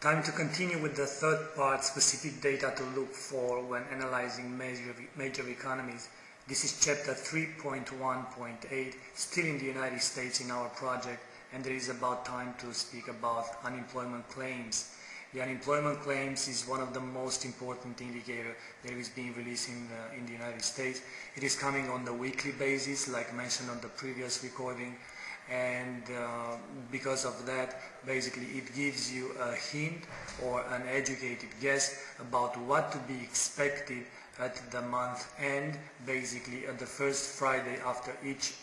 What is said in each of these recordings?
Time to continue with the third part, specific data to look for when analyzing major economies. This is chapter 3.1.8, still in the United States in our project, and there is about time to speak about unemployment claims. The unemployment claims is one of the most important indicators that is being released in the United States. It is coming on the weekly basis, like mentioned on the previous recording, and because of that, basically it gives you a hint or an educated guess about what to be expected at the month end. Basically at the first Friday after each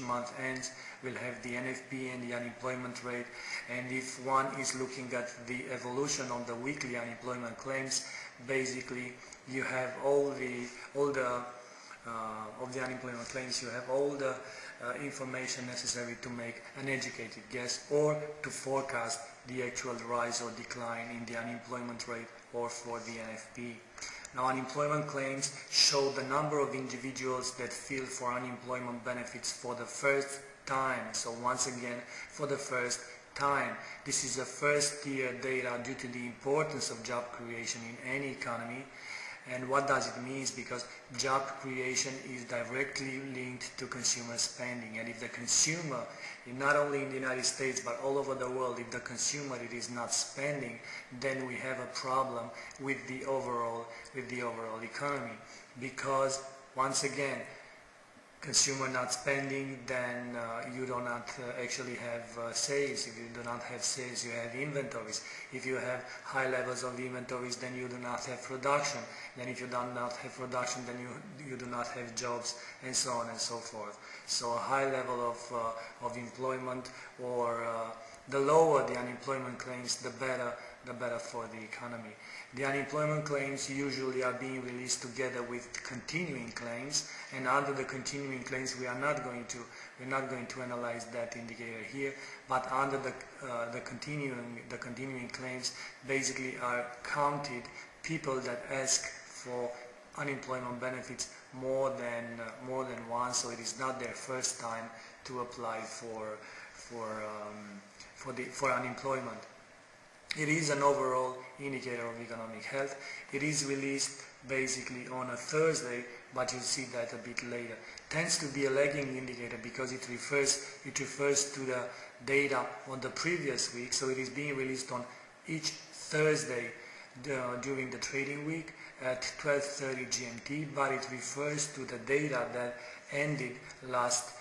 month ends, we'll have the NFP and the unemployment rate, and if one is looking at the evolution of the weekly unemployment claims, basically you have all the unemployment claims, you have all the information necessary to make an educated guess or to forecast the actual rise or decline in the unemployment rate or for the NFP. Now, unemployment claims show the number of individuals that file for unemployment benefits for the first time. So once again, for the first time. This is a first year data due to the importance of job creation in any economy. And what does it mean? Because job creation is directly linked to consumer spending. And if the consumer, not only in the United States but all over the world, if the consumer it is not spending, then we have a problem with the overall economy. Because once again, consumer not spending, then you do not actually have sales. If you do not have sales, you have inventories. If you have high levels of inventories, then you do not have production. Then if you do not have production, then you do not have jobs, and so on and so forth. So a high level of employment, or the lower the unemployment claims, the better for the economy. The unemployment claims usually are being released together with continuing claims, and under the continuing claims we're not going to analyze that indicator here, but under the continuing claims basically are counted people that ask for unemployment benefits more than once, so it is not their first time to apply for unemployment. It is an overall indicator of economic health. It is released basically on a Thursday, but you'll see that a bit later. Tends to be a lagging indicator because it refers to the data on the previous week, so it is being released on each Thursday during the trading week at 12:30 GMT, but it refers to the data that ended last.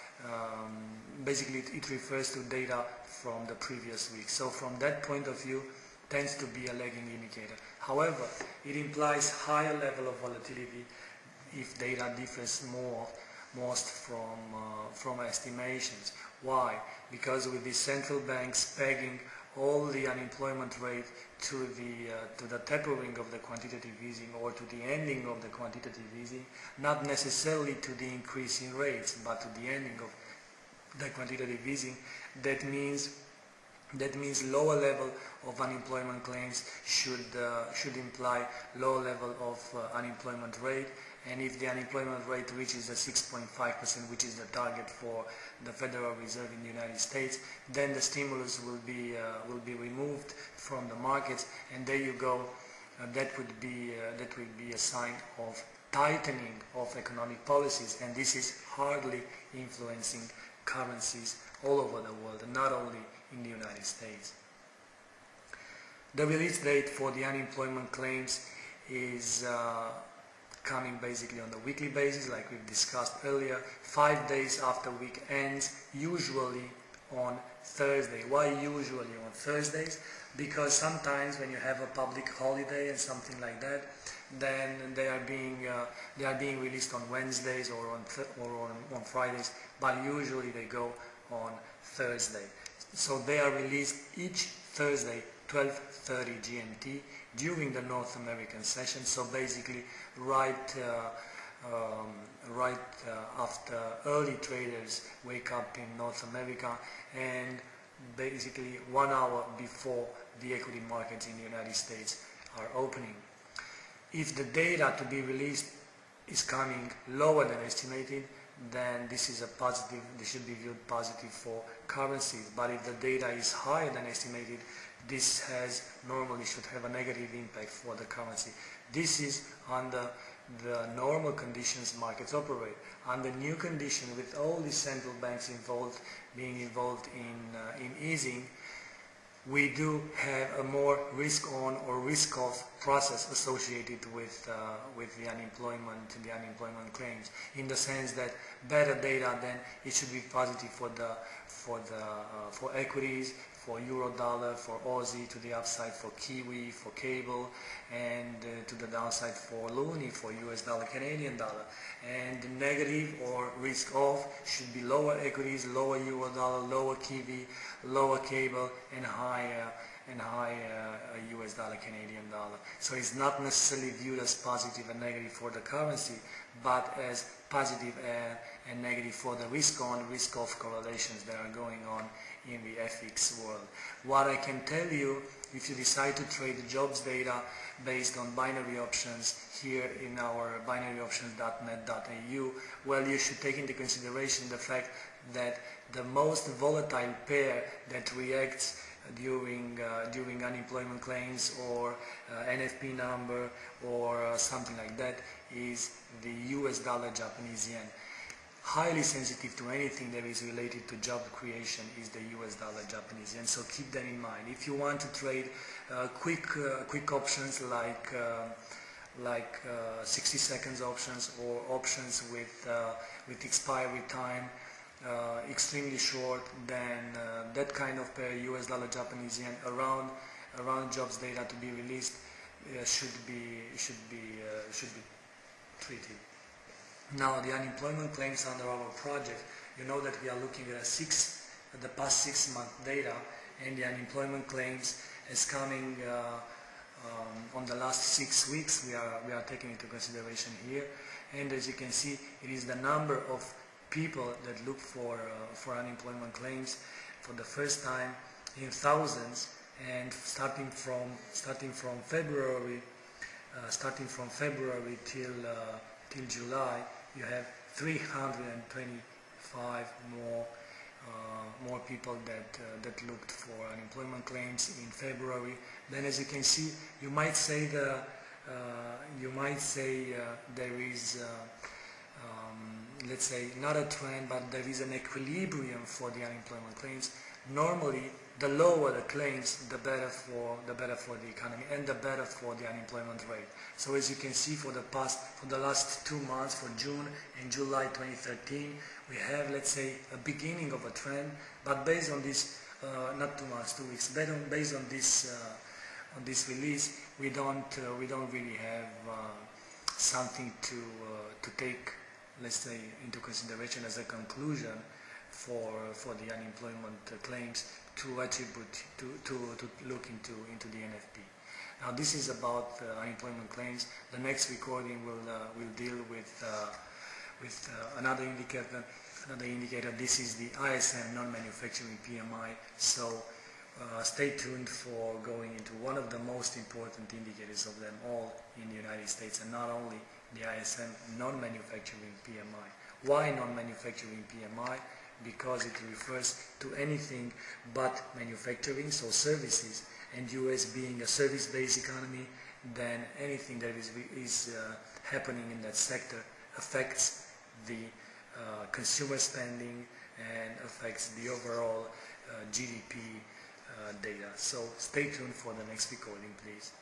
Basically, it refers to data from the previous week. So from that point of view, tends to be a lagging indicator. However, it implies higher level of volatility if data differs most from estimations. Why? Because with the central banks pegging all the unemployment rate to the tapering of the quantitative easing or to the ending of the quantitative easing, not necessarily to the increase in rates, but to the ending of the quantitative easing, that means lower level of unemployment claims should imply lower level of unemployment rate, and if the unemployment rate reaches the 6.5%, which is the target for the Federal Reserve in the United States, then the stimulus will be removed from the markets, and there you go. That would be a sign of tightening of economic policies, and this is hardly influencing currencies all over the world, and not only in the United States. The release date for the unemployment claims is coming basically on the weekly basis, like we've discussed earlier, 5 days after week ends, usually on Thursday. Why usually on Thursdays? Because sometimes when you have a public holiday and something like that, then they are being released on Wednesdays or on Fridays, but usually they go on Thursday. So they are released each Thursday, 12:30 GMT, during the North American session. So basically, right after early traders wake up in North America, and basically 1 hour before the equity markets in the United States are opening. If the data to be released is coming lower than estimated, then this is a positive, this should be viewed positive for currencies. But if the data is higher than estimated, this normally should have a negative impact for the currency. This is under the normal conditions markets operate. Under new conditions, with all the central banks being involved in easing, we do have a more risk-on or risk-off process associated with the unemployment claims. In the sense that better data, then it should be positive for equities, for euro dollar, for Aussie, to the upside for Kiwi, for cable, and to the downside for loonie, for US dollar, Canadian dollar. And the negative or risk off should be lower equities, lower euro dollar, lower Kiwi, lower cable, and higher US dollar, Canadian dollar. So it's not necessarily viewed as positive and negative for the currency, but as positive and negative for the risk-on, risk-off correlations that are going on in the FX world. What I can tell you, if you decide to trade jobs data based on binary options here in our binaryoptions.net.au, well, you should take into consideration the fact that the most volatile pair that reacts during unemployment claims or NFP number or something like that is the US dollar Japanese yen. Highly sensitive to anything that is related to job creation is the US dollar Japanese yen. So keep that in mind. If you want to trade quick options like 60 seconds options or options with expiry time extremely short, then that kind of pair, US dollar Japanese yen, around jobs data to be released should be treated. Now, the unemployment claims under our project, you know that we are looking at the past 6 month data, and the unemployment claims is coming on the last 6 weeks. We are taking into consideration here, and as you can see, it is the number of people that look for unemployment claims for the first time in thousands, and starting from February till July, you have 325 more people that looked for unemployment claims in February. Then, as you can see, you might say there is let's say not a trend, but there is an equilibrium for the unemployment claims. Normally, the lower the claims, the better for the economy and the better for the unemployment rate. So as you can see, for the last 2 months, for June and July 2013, we have, let's say, a beginning of a trend. But based on this, not 2 months, 2 weeks, based on this release, we don't really have something to take, let's say, into consideration as a conclusion for the unemployment claims to attribute to look into the NFP. Now, this is about unemployment claims. The next recording will deal with another indicator. This is the ISM non-manufacturing PMI. So stay tuned for going into one of the most important indicators of them all in the United States, and not only the ISM non-manufacturing PMI. Why non-manufacturing PMI? Because it refers to anything but manufacturing, so services, and US being a service-based economy, then anything that is happening in that sector affects the consumer spending and affects the overall GDP data. So stay tuned for the next recording, please.